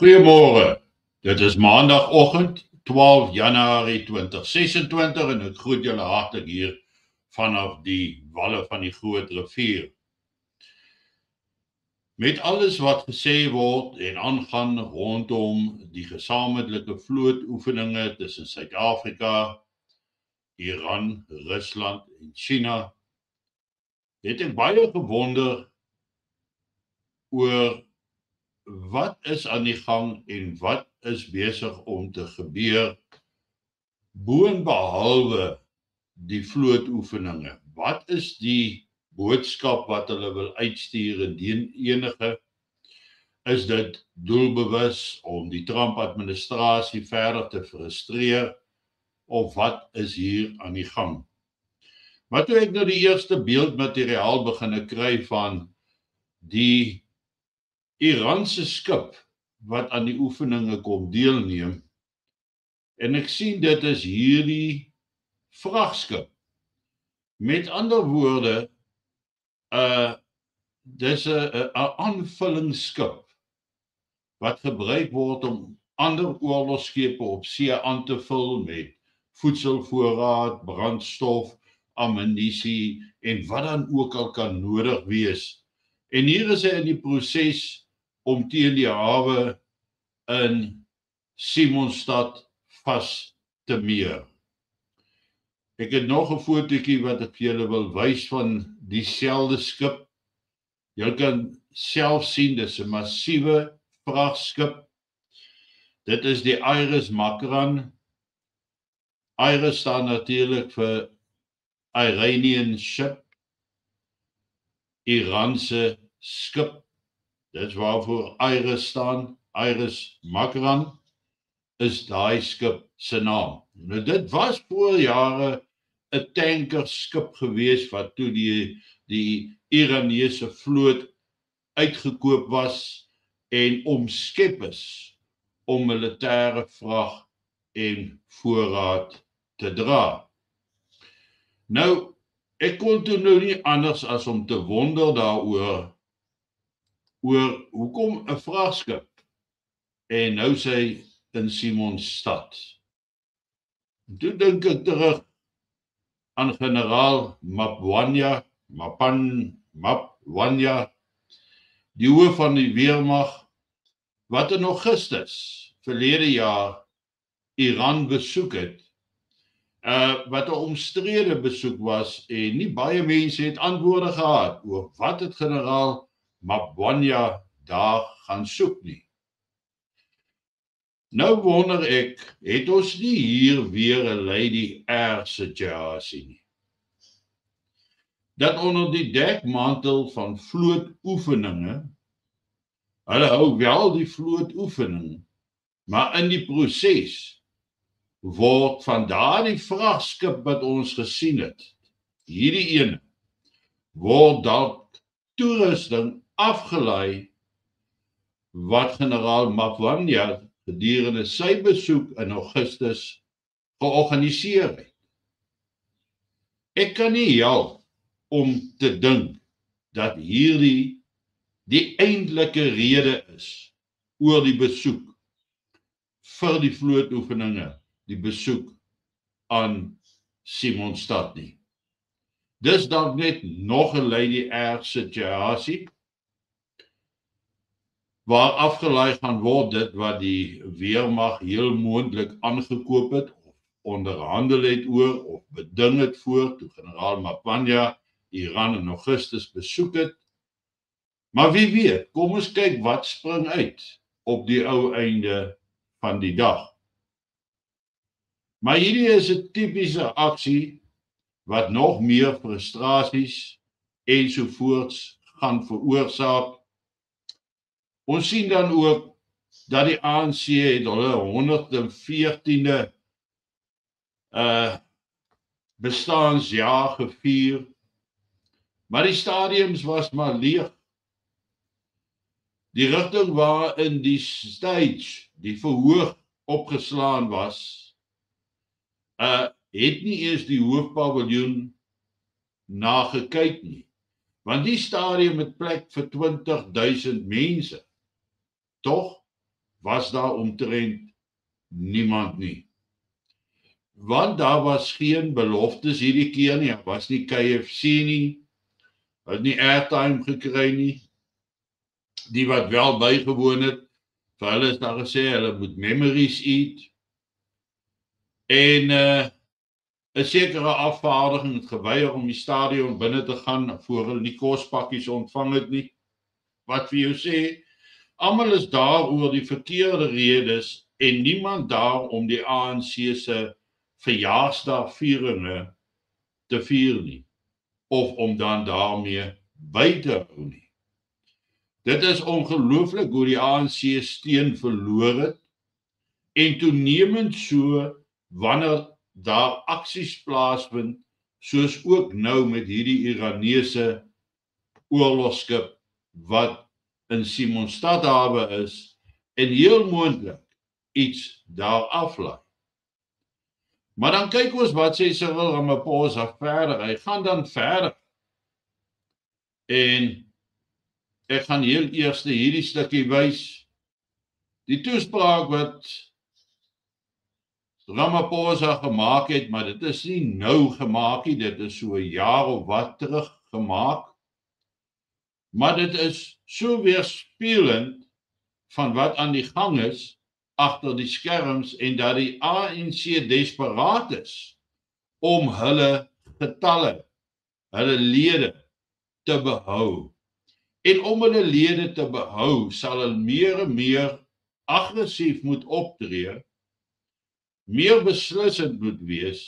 Goeiemôre. Dit is maandagoggend 12 Januarie 2026 en ek groet julle hartlik hier vanaf die walle van die Groot Rivier. Met alles wat gesê word en aangaan rondom die gesamentlike vlootoefeninge tussen Suid-Afrika, Iran, Rusland en China, het ek baie gewonder oor wat is aan die gang en wat is besig om te gebeur boonbehalwe die vlootoefeninge. Wat is die boodskap wat hulle wil uitstuur indien enige? Is dit doelbewus om die Trump-administrasie verder te frustreer of wat is hier aan die gang? Maar toe ek nou die eerste beeldmateriaal begin kry van die Iranse skip wat aan die oefeninge kom deelneem, en ek sien dit is hierdie vragskip. Met ander woorde, dis 'n aanvullingsskip wat gebruik word om ander oorlogsschepe op see aan te vul met voedselvoorraad, brandstof, ammunisie en wat dan ook al kan nodig wees. En hier is hy in die proses om teen die hawe in Simonstad vas te meer. Ek het nog 'n fotootjie wat ek vir julle wil wys van dieselfde skip. Julle kan self sien, dis 'n massiewe vragskip. Dit is die Iris Makran. Iris staan natuurlik vir Iranian ship, Iranse skip. Dit waarvoor Iris staan. Iris Makran is daai skip se naam. Nou dit was voor jare 'n tankerskip gewees wat toe die Iranese vloot uitgekoop was en omskep is om militêre vrag en voorraad te dra. Nou, ek kon toe nou nie anders as om te wonder daaroor hoekom 'n vragskip en nou sy in Simonstad. Toe dink ek terug aan generaal Mapwanya, die hoof van die weermag, wat in Augustus verlede jaar Iran besoek het, wat 'n omstrede besoek was en nie baie mense het antwoorde gehad oor wat het generaal Mapwanya daar gaan soek nie. Nou wonder ek, het ons nie hier weer 'n Lady Air situasie nie? Dat onder die dekmantel van vlootoefeninge, hulle hou wel die vlootoefening, maar in die proses word van daardie vragskip wat ons gesien het, hierdie ene, word dalk toerusting afgelei wat generaal Mapwanya gedurende sy besoek in Augustus georganiseer het. Ek kan nie help om te dink dat hierdie die eintlike rede is oor die besoek vir die vlootoefeninge, die besoek aan Simonstad nie. Dis dalk net nog 'n Lady Air situasie waar afgelei gaan word dit wat die weermag heel moontlik aangekoop het of onderhandel het oor of beding het voor toe generaal Mapwanya Iran in Augustus besoek het. Maar wie weet, kom ons kyk wat spring uit op die ou einde van die dag. Maar hierdie is 'n tipiese aksie wat nog meer frustrasies ensovoorts gaan veroorsaak. Ons sien dan ook dat die ANC het hulle 114de bestaансjaar gevier, maar die stadiums was maar leeg. Die rigting waarin die stage, die verhoog opgeslaan was, het nie eens die hoofpaviljoen nagekyk nie, want die stadium het plek vir 20.000 mense. Tog, was daar omtrent niemand nie. Want daar was geen beloftes hierdie keer nie, daar was nie KFC nie, het nie airtime gekry nie. Die wat wel bygewoon het, vir hulle is daar gesê, hulle moet memories eat. En 'n sekere afvaardiging het geweier om die stadion binne te gaan voor hulle die kospakkies ontvang het nie. Wat vir jou sê, almal is daar oor die verkeerde redes en niemand daar om die ANC se verjaarsdagvieringe te vier nie, of om dan daarmee by te hou nie. Dit is ongelooflik hoe die ANC steun verloor het, en toenemend so wanneer daar aksies plaasvind, soos ook nou met hierdie Iranese oorlogskip wat in Simonstad hawe is, en heel moontlik iets daar aflaai. Maar dan kyk ons wat sê Cyril Ramaphosa verder, hy gaan dan verder. En ek gaan heel eers hierdie stukkie wys, die toespraak wat Ramaphosa gemaak het, maar dit is nie nou gemaak nie, dit is so 'n jaar of wat terug gemaak. Maar dit is so weerspieelend van wat aan die gang is agter die skerms en dat die ANC desperaat is om hulle getalle, hulle lede te behou. En om hulle lede te behou, sal hulle meer en meer aggressief moet optree, meer beslissend moet wees,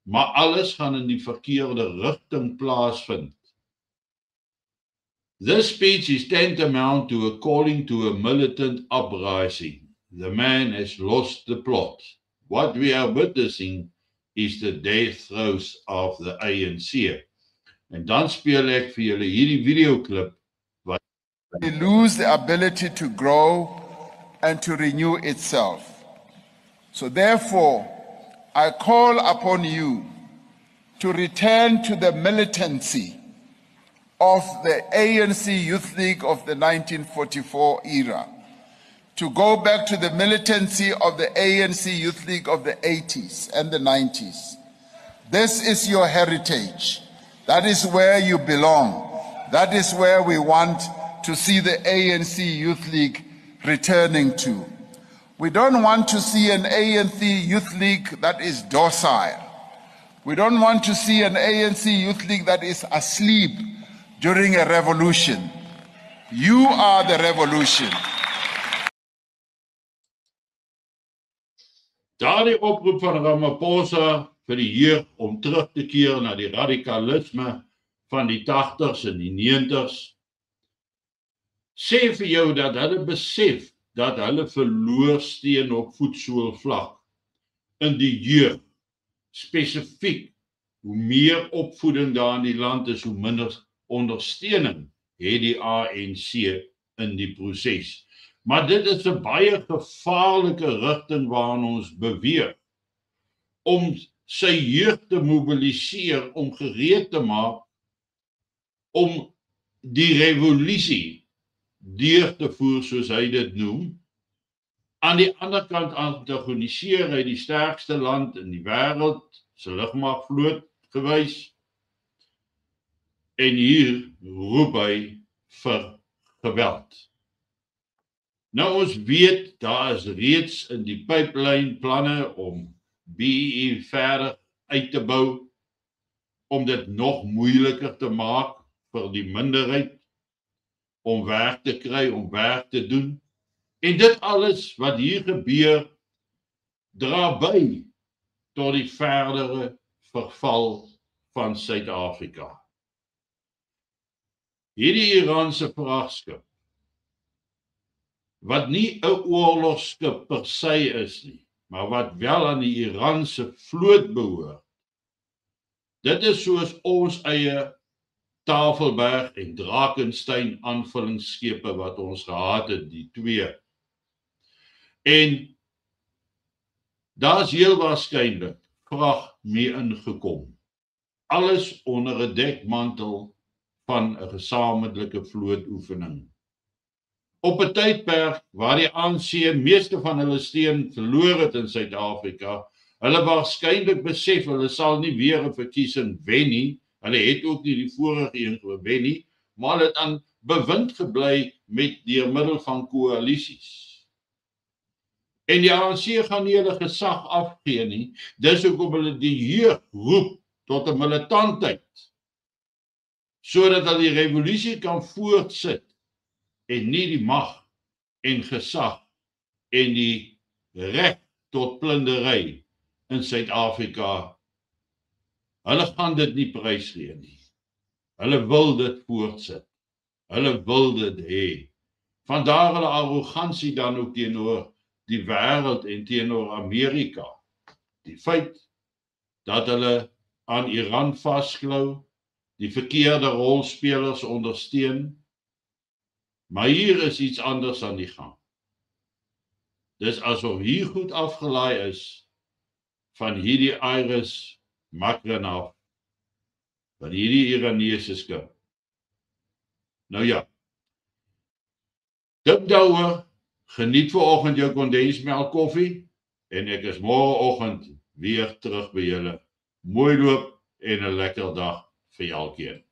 maar alles gaan in die verkeerde rigting plaasvind. This speech is tantamount to a calling to a militant uprising. The man has lost the plot. What we are witnessing is the death throes of the ANC. En dan speel ek vir julle hierdie videoklip wat We lose the ability to grow and to renew itself. So therefore, I call upon you to return to the militancy of the ANC Youth League of the 1944 era, to go back to the militancy of the ANC Youth League of the 80s and the 90s. This is your heritage. That is where you belong. That is where we want to see the ANC Youth League returning to. We don't want to see an ANC Youth League that is docile. We don't want to see an ANC Youth League that is asleep during a revolution. You are the revolution. Daardie oproep van Ramaphosa vir die jeug om terug te keer na die radikalisme van die 80s en die 90s, sê vir jou dat hulle besef dat hulle verloor steen op voetsoolvlak in die jeug. Spesifiek, hoe meer opvoeding daar in die land is, hoe minder ondersteuning het die ANC in die proses. Maar dit is 'n baie gevaarlike rigting waarin ons beweeg, om sy jeug te mobiliseer, om gereed te maak, om die revolusie deur te voer, soos hy dit noem. Aan die ander kant antagoniseer hy die sterkste land in die wêreld, sy lugmagvloot gewys, en hier roep hy vir geweld. Nou ons weet, daar is reeds in die pipeline planne om BEE verder uit te bou, om dit nog moeiliker te maak vir die minderheid, om werk te kry, om werk te doen. En dit alles wat hier gebeur, dra by tot die verdere verval van Suid-Afrika. Hierdie Iraanse vrachtskip, wat nie 'n oorlogskip per se is nie, maar wat wel aan die Iraanse vloot behoort, dit is soos ons eie Tafelberg en Drakensberg aanvullingsskepe wat ons gehad het, die twee. En daar's heel waarskynlik vrag mee ingekom. Alles onder 'n dekmantel van 'n gesamentlike vlootoefening. Op 'n tydperk waar die ANC meeste van hulle steun verloor het in Suid-Afrika, hulle waarskynlik besef hulle sal nie weer 'n verkiesing wen nie. Hulle het ook nie die vorige een gewen nie, maar hulle het aan bewind gebly met deur middel van koalisies. En die ANC gaan nie hulle gesag afgee nie. Dis hoekom hulle die jeug roep tot 'n militantheid, sodat hulle die revolusie kan voortsit en nie die mag en gesag en die reg tot plundery in Suid-Afrika. Hulle gaan dit nie prysgee nie. Hulle wil dit voortsit. Hulle wil dit hê. Vandaar hulle arrogansie dan ook teenoor die wêreld en teenoor Amerika. Die feit dat hulle aan Iran vasklou, die verkeerde rolspelers ondersteun. Maar hier is iets anders aan die gang. Dis asof hier goed afgelaai is van hierdie Iris Makranov, van hierdie Iranese skip. Nou ja, dink daaroor, geniet vanoggend jou kondensmelk koffie, en ek is môreoggend weer terug by julle. Mooi loop en 'n lekker dag vir elkeen.